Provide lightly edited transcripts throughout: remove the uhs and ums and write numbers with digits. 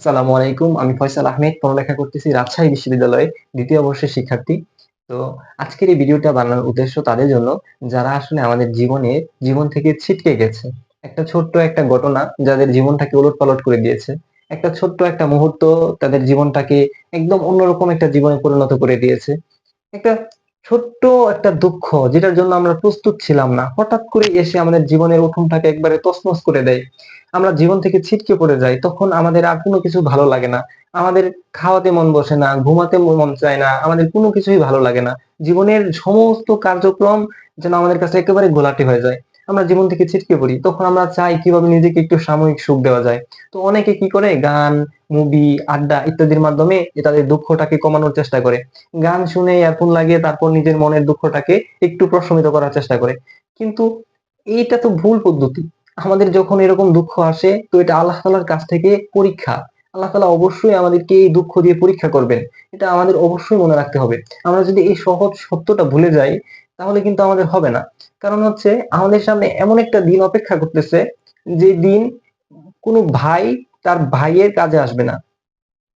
আসসালামু আলাইকুম। আমি ফয়সাল আহমেদ পড়ালেখা করতেছি রাজশাহী বিশ্ববিদ্যালয়ে ২য় বর্ষের শিক্ষার্থী। তো আজকের এই ভিডিওটা বানানোর উদ্দেশ্য তাদের জন্য যারা আসলে আমাদের জীবন থেকে ছিটকে গেছে। একটা ছোট্ট একটা ঘটনা যাদের জীবনটাকে ওলটপালট করে দিয়েছে। একটা ছোট্ট একটা মুহূর্ত তাদের জীবনটাকে একদম অন্যরকম একটা জীবনে পরিণত করে দিয়েছে। একটা ছোট্ট একটা দুঃখ যেটার জন্য আমরা প্রস্তুত ছিলাম না। হঠাৎ করে এসে আমাদের জীবনের উঠোনটাকে একবারে তছনছ করে দেয়। আমরা জীবন থেকে ছিটকে পড়ে যাই। তখন আমাদের আর কোনো কিছু ভালো লাগে না। আমাদের খাওয়াতে মন বসে না, ঘুমাতে মন চায় না, আমাদের কোনো কিছুই ভালো লাগে না। জীবনের সমস্ত কার্যক্রম যেন আমাদের কাছে একেবারে ঘোলাটে হয়ে যায়। আমরা জীবন থেকে ছিটকে পড়ি। তখন আমরা চাই কিভাবে নিজেকে একটু সাময়িক সুখ দেওয়া যায়। তো অনেকে কি করে গান, মুভি, আড্ডা ইত্যাদির মাধ্যমে তাদের দুঃখটাকে কমানোর চেষ্টা করে। গান শুনে এয়ারফোন লাগিয়ে তারপর নিজের মনের দুঃখটাকে একটু প্রশমিত করার চেষ্টা করে। কিন্তু এইটা তো ভুল পদ্ধতি। আমাদের যখন এরকম দুঃখ আসে তো এটা আল্লাহ তাআলার কাছ থেকে পরীক্ষা। আল্লাহ তাআলা অবশ্যই আমাদেরকে এই দুঃখ দিয়ে পরীক্ষা করবেন। এটা আমাদের অবশ্যই মনে রাখতে হবে। আমরা যদি এই সহজ সত্যটা ভুলে যাই তাহলে কিন্তু আমাদের হবে না। কারণ হচ্ছে আমাদের সামনে এমন একটা দিন অপেক্ষা করতেছে যে দিন কোনো ভাই তার ভাইয়ের কাজে আসবে না।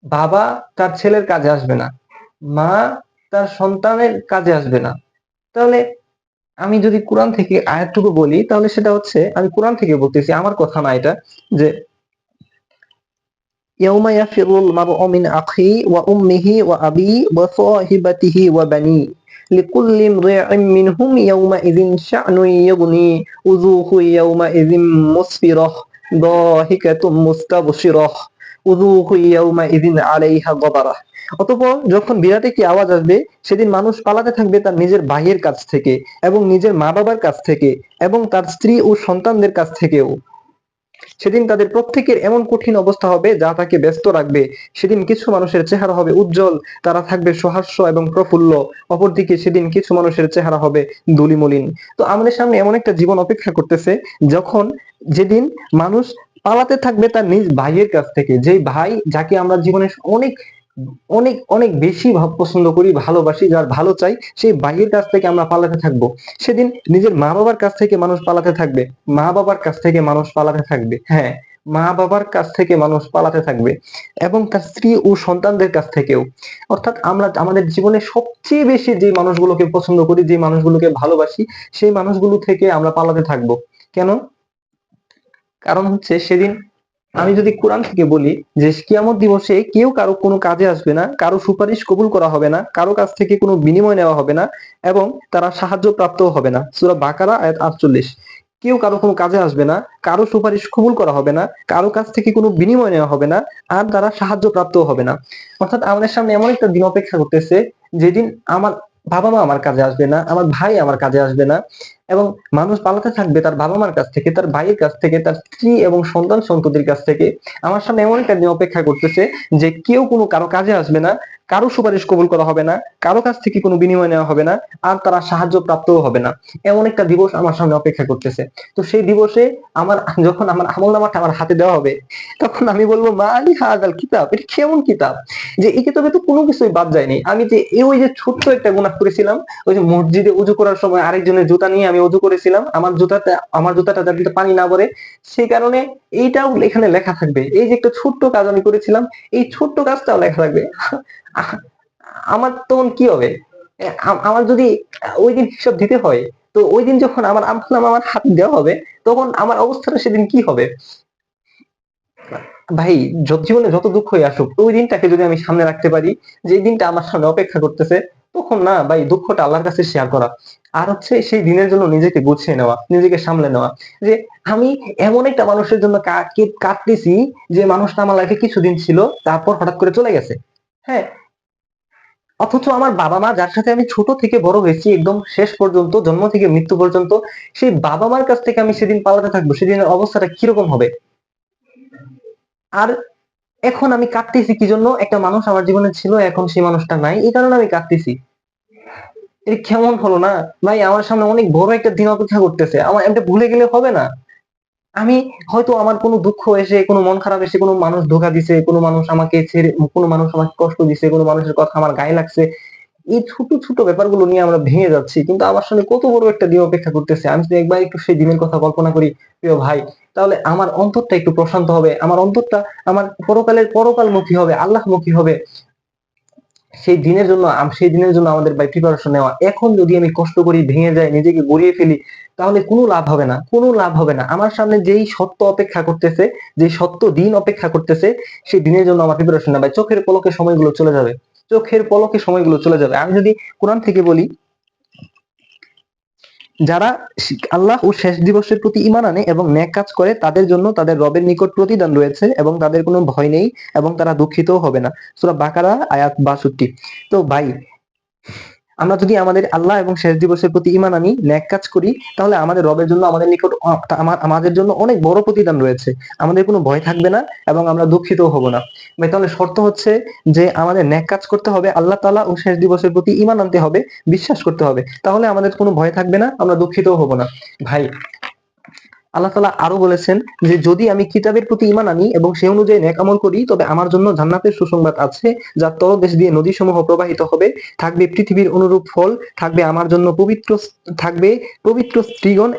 বাবা তার ছেলের কাজে আসবে না। মা তার সন্তানের কাজে আসবে না। তাহলে আমি যদি কোরআন থেকে আয়াতটুকু বলি তাহলে সেটা হচ্ছে আমি কোরআন থেকে বলতেছি, আমার কথা না এটা, যে ইয়াউমা ইয়াফিরুল মার'উ মিন আখি ওয়া উম্মিহি ওয়া আবি ওয়া সাহিবাতিহি ওয়া বানি লিকুল্লি ইমরি'ইন মিনহুম ইয়াউমা ইযিন শা'নুন ইউগনি উযুহু ইয়াউমা ইযিন মুসফিরাহ দাহিকাতুম মুস্তাবশিরাহ উযুহু ইয়াউমা ইযিন আলাইহা গাবারাহ। অতঃপর যখন বিরাট একটি আওয়াজ আসবে সেদিন মানুষ পালাতে থাকবে তার নিজের ভাইয়ের কাছ থেকে এবং নিজের মা-বাবার কাছ থেকে এবং তার স্ত্রী ও সন্তানদের কাছ থেকেও। সেদিন তাদের প্রত্যেকের এমন কঠিন অবস্থা হবে যা তাকে ব্যস্ত রাখবে। সেদিন কিছু মানুষের চেহারা হবে উজ্জ্বল, তারা থাকবে সহাস্য এবং প্রফুল্ল। অপরদিকে সেদিন কিছু মানুষের চেহারা হবে ধূলিমলিন। তো আমাদের সামনে এমন একটা জীবন অপেক্ষা করতেছে যখন যেদিন মানুষ পালাতে থাকবে তার নিজ ভাইয়ের কাছ থেকে, যেই ভাই যাকে আমরা জীবনে অনেক অনেক অনেক বেশি পছন্দ করি, ভালোবাসি, যার ভালো চাই, সেই ভাইয়ের কাছ থেকে আমরা পালাতে থাকবো। সেদিন নিজের মা বাবার কাছ থেকে মানুষ পালাতে থাকবে, মা বাবার কাছ থেকে মানুষ পালাতে থাকবে, হ্যাঁ, মা বাবার কাছ থেকে মানুষ পালাতে থাকবে এবং তার স্ত্রী ও সন্তানদের কাছ থেকেও। অর্থাৎ আমরা আমাদের জীবনে সবচেয়ে বেশি যে মানুষগুলোকে পছন্দ করি, যে মানুষগুলোকে ভালোবাসি, সেই মানুষগুলো থেকে আমরা পালাতে থাকবো। কেন? কারণ হচ্ছে সেদিন আমি যদি কোরআন থেকে বলি যে কিয়ামত দিবসে কেউ কারো কোনো কাজে আসবে না, কারো সুপারিশ কবুল করা হবে না, কারো কাছ থেকে কোনো বিনিময় নেওয়া হবে না এবং তারা সাহায্য প্রাপ্তও হবে না। সূরা বাকারা আয়াত ৪৮। কেউ কারো কোনো কাজে আসবে না, কারো সুপারিশ কবুল করা হবে না, কারো কাছ থেকে কোনো বিনিময় নেওয়া হবে না, আর তারা সাহায্য প্রাপ্তও হবে না। অর্থাৎ আমাদের সামনে এমন একটা দিন অপেক্ষা করতেছে যেদিন আমার বাবা-মা আমার কাজে আসবে না, আমার ভাই আমার কাজে আসবে না এবং মানুষ পালাতে থাকবে তার বাবা-মার কাছ থেকে, তার ভাইয়ের কাছ থেকে, তার স্ত্রী এবং সন্তান-সন্ততির কাছ থেকে। আমার সামনে এমন একটা দিন অপেক্ষা করতেছে যে কেউ কোনো কারো কাজে আসবে না, কারো সুপারিশ কবুল করা হবে না, কারো কাছ থেকে কোনো বিনিময় নেওয়া হবে না, আর তারা সাহায্য প্রাপ্তও হবে না। এমন একটা দিবস আমার সামনে অপেক্ষা করতেছে। তো সেই দিবসে আমার যখন আমার আমলনামাটা আমার হাতে দেওয়া হবে তখন আমি বলবো মা আলি হাযাল কিতাব, এটা কেমন কিতাব যে এই কিতাবে তো কোনো কিছুই বাদ যায়নি। আমি যে ওই যে ছোট্ট একটা গুনাহ করেছিলাম, ওই যে মসজিদে উযু করার সময় আরেকজনের জুতা নিয়ে আমি উযু করেছিলাম, আমার জুতাটা যাতে পানি না পড়ে, সেই কারণে এইটাও এখানে লেখা থাকবে। এই যে একটা ছোট্ট কাজ আমি করেছিলাম, এই ছোট্ট কাজটাও লেখা থাকবে। আমার তখন কি হবে? আমার যদি ওইদিন হিসাব দিতে হয়, তো ওইদিন যখন আমার আমলনামা আমার হাতে দেওয়া হবে, তখন আমার অবস্থাটা সেদিন কি হবে? ভাই, জীবনে যত দুঃখই আসুক, ওই দিনটাকে যদি আমি সামনে রাখতে পারি, যে এই দিনটা আমার সামনে অপেক্ষা করতেছে, তখন না ভাই দুঃখটা আল্লাহর কাছে শেয়ার করা। আর হচ্ছে সেই দিনের জন্য নিজেকে গুছিয়ে নেওয়া, নিজেকে সামলে নেওয়া। যে আমি এমন একটা মানুষের জন্য কাঁদতেছি যে মানুষটা আমার লাইফে কিছুদিন ছিল, তারপর হঠাৎ করে চলে গেছে। হ্যাঁ? অথচ আমার বাবা-মা যার সাথে আমি ছোট থেকে বড় হয়েছি একদম শেষ পর্যন্ত, জন্ম থেকে মৃত্যু পর্যন্ত, সেই বাবা-মার কাছ থেকে আমি সেদিন পালাতে থাকবো, সেদিনের অবস্থাটা কিরকম হবে? আর এখন আমি কাঁদতেছি কি জন্য? একটা মানুষ আমার জীবনে ছিল, এখন সেই মানুষটা নাই। এই কারণে আমি কাঁদতেছি। এটা কেমন হলো না? ভাই, আমার সামনে অনেক বড় একটা দিন অপেক্ষা করতেছে। আমার এটা ভুলে গেলে হবে না। আমি হয়তো আমার কোনো দুঃখ এসে, কোনো মন খারাপ এসে, কোনো মানুষ ধোঁকা দিছে, কোনো মানুষ আমাকে ছেড়ে, কোনো মানুষ আমাকে কষ্ট দিছে, কোনো মানুষের কথা আমার গায়ে লাগছে। এই ছোট ছোট ব্যাপারগুলো নিয়ে আমরা ভেঙে যাচ্ছি, কিন্তু আমার সামনে কত বড় একটা দিন অপেক্ষা করতেছে। আমি যদি একবার একটু সেই দিনের কথা কল্পনা করি প্রিয় ভাই, তাহলে আমার অন্তরটা একটু প্রশান্ত হবে, আমার অন্তরটা আমার পরকালমুখী হবে, আল্লাহমুখী হবে। সেই দিনের জন্য আমাদের ভাই প্রিপারেশন নেওয়া। এখন যদি আমি কষ্ট করি, ভেঙে যাই, নিজেকে গড়িয়ে ফেলি, তাহলে কোনো লাভ হবে না, কোনো লাভ হবে না। আমার সামনে যেই সত্য অপেক্ষা করতেছে, যে সত্য দিন অপেক্ষা করতেছে, সেই দিনের জন্য আমার প্রিপারেশন নেওয়া। ভাই চোখের পলকে সময়গুলো চলে যাবে, চোখের পলকে সময়গুলো চলে যাবে। আমি যদি কোরআন থেকে বলি, যারা আল্লাহ ও শেষ দিবসের প্রতি ঈমান আনে এবং নেক কাজ করে তাদের জন্য তাদের রবের নিকট প্রতিদান রয়েছে এবং তাদের কোনো ভয় নেই এবং তারা দুঃখিতও হবে না। সূরা বাকারা আয়াত ৬২। তো ভাই, আমরা যদি আমাদের আল্লাহ এবং শেষ দিবসের প্রতি ঈমান আনি, নেক কাজ করি, তাহলে আমাদের রবের জন্য আমাদের নিকট আমাদের জন্য অনেক বড় প্রতিদান রয়েছে। আমাদের কোনো ভয় থাকবে না এবং আমরা দুঃখিতও হব না। ভাই তাহলে শর্ত হচ্ছে যে আমাদের নেক কাজ করতে হবে, আল্লাহ তাআলা ও শেষ দিবসের প্রতি ঈমান আনতে হবে, বিশ্বাস করতে হবে। তাহলে আমাদের কোনো ভয় থাকবে না, আমরা দুঃখিতও হব না। ভাই আল্লাহ তাআলা আরো বলেছেন যে যদি আমি কিতাবের প্রতি ঈমান আনি এবং সে অনুযায়ী নেক আমল করি, তবে আমার জন্য জান্নাতের সুসংবাদ আছে, যার তলদেশ দিয়ে নদীসমূহ প্রবাহিত হবে, থাকবে পৃথিবীর অনুরূপ ফল, থাকবে আমার জন্য থাকবে পবিত্র স্ত্রীগণ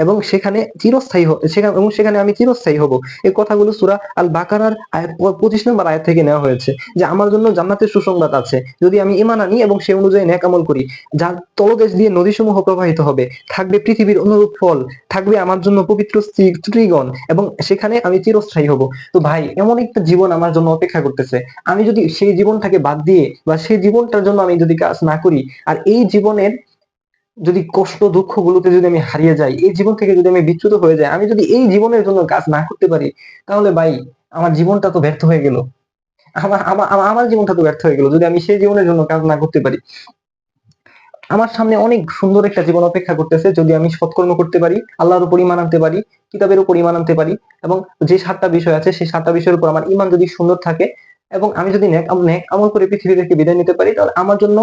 এবং সেখানে আমি চিরস্থায়ী হব। এই কথাগুলো সূরা আল বাকারার আয়াত 25 নম্বর আয়াত থেকে নেওয়া হয়েছে, যে আমার জন্য জান্নাতের সুসংবাদ আছে যদি আমি ঈমান আনি এবং সে অনুযায়ী নেক আমল করি, যার তলদেশ দিয়ে নদীসমূহ প্রবাহিত হবে, থাকবে পৃথিবীর অনুরূপ ফল, থাকবে আমার জন্য পবিত্র স্ত্রীগণ এবং সেখানে আমি চিরস্থায়ী হব। তো ভাই এমন একটা জীবন আমার জন্য অপেক্ষা করতেছে। আমি যদি সেই জীবনটাকে বাদ দিয়ে বা সেই জীবনটার জন্য আমি যদি কাজ না করি, আর এই জীবনের যদি কষ্ট দুঃখ গুলোতে যদি আমি হারিয়ে যাই, এই জীবন থেকে যদি আমি বিচ্যুত হয়ে যাই, আমি যদি এই জীবনের জন্য কাজ না করতে পারি, তাহলে ভাই আমার জীবনটা তো ব্যর্থ হয়ে গেল। আমার জীবনটা তো ব্যর্থ হয়ে গেল যদি আমি সেই জীবনের জন্য কাজ না করতে পারি। আমার সামনে অনেক সুন্দর একটা জীবন অপেক্ষা করতেছে যদি আমি সৎকর্ম করতে পারি, আল্লাহর উপর ঈমান আনতে পারি, কিতাবের উপর ঈমান আনতে পারি, এবং যে ৭টা বিষয় আছে সেই ৭টা বিষয়ের উপর আমার ঈমান যদি সুন্দর থাকে, এবং আমি যদি নেক আমল করে পৃথিবী থেকে বিদায় নিতে পারি, তাহলে আমার জন্য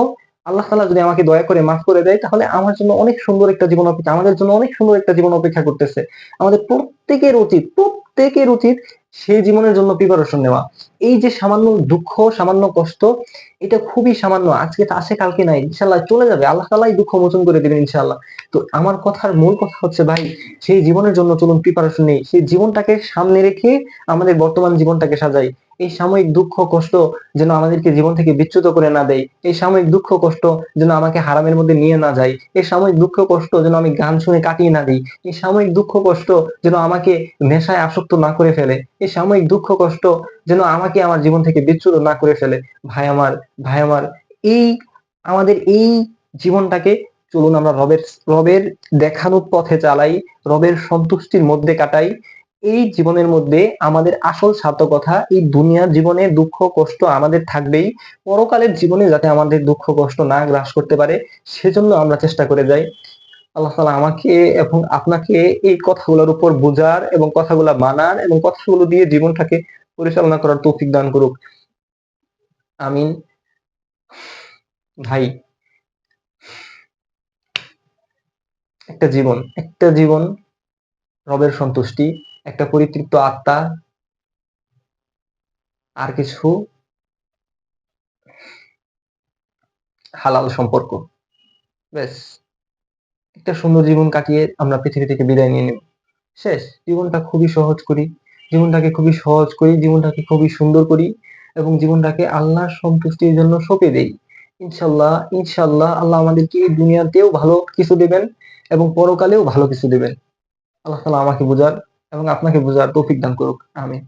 আল্লাহ তাআলা যদি আমাকে দয়া করে মাফ করে দেয়, তাহলে আমার জন্য অনেক সুন্দর একটা জীবন অপেক্ষা, আমাদের জন্য অনেক সুন্দর একটা জীবন অপেক্ষা করতেছে। আমাদের প্রত্যেকের উচিত সেই জীবনের জন্য প্রিপারেশন নেওয়া। এই যে সামান্য দুঃখ, সামান্য কষ্ট, এটা খুবই সামান্য, আজকে আসে কালকে নাই, ইনশাআল্লাহ চলে যাবে, আল্লাহ তাআলাই দুঃখ মোচন করে দিবেন ইনশাআল্লাহ। তো আমার কথার মূল কথা হচ্ছে ভাই, সেই জীবনের জন্য চলুন প্রিপারেশন নেই, সেই জীবনটাকে সামনে রেখে আমাদের বর্তমান জীবনটাকে সাজাই। এই সাময়িক দুঃখ কষ্ট যেন আমাদেরকে জীবন থেকে বিচ্যুত করে না দেয়, এই সাময়িক দুঃখ কষ্ট যেন আমাকে হারামের মধ্যে নিয়ে না যায়, এই সাময়িক দুঃখ কষ্ট যেন আমি গান শুনে কাটিয়ে না দিই, এই সাময়িক দুঃখ কষ্ট যেন আমাকে নেশায় আসক্ত না করে ফেলে, এই সাময়িক দুঃখ কষ্ট যেন আমাকে আমার জীবন থেকে বিচ্যুত না করে ফেলে। ভাই আমার, ভাই আমার, এই আমাদের এই জীবনটাকে চলুন আমরা রবের দেখানো পথে চালাই, রবের সন্তুষ্টির মধ্যে কাটাই। এই জীবনের মধ্যে আমাদের আসল সার্থকতা, এই দুনিয়ার জীবনে দুঃখ কষ্ট আমাদের থাকবেই, পরকালের জীবনে যাতে আমাদের দুঃখ কষ্ট না গ্রাস করতে পারে, সেজন্য আমরা চেষ্টা করে যাই। আল্লাহ তাআলা আমাকে এবং আপনাকে এই কথাগুলোর উপর বোঝার এবং কথাগুলো মানার এবং কথাগুলো দিয়ে জীবনটাকে পরিচালনা করার তৌফিক দান করুক। আমিন। ভাই একটা জীবন রবের সন্তুষ্টি, একটা পরিতৃপ্ত আত্মা, আর কিছু হালাল সম্পর্ক, ব্যাস একটা সুন্দর জীবন কাটিয়ে আমরা পৃথিবী থেকে বিদায় নিয়ে নেব। শেষ। জীবনটা খুবই সহজ করি, জীবনটাকে খুবই সুন্দর করি এবং জীবনটাকে আল্লাহর সন্তুষ্টির জন্য সঁপে দেই। ইনশাআল্লাহ, ইনশাআল্লাহ আল্লাহ আমাদেরকে এই দুনিয়াতেও ভালো কিছু দিবেন এবং পরকালেও ভালো কিছু দিবেন। আল্লাহ তাআলা আমাকে বুঝার এবং আপনাকে বুঝার তৌফিক দান করুক। আমিন।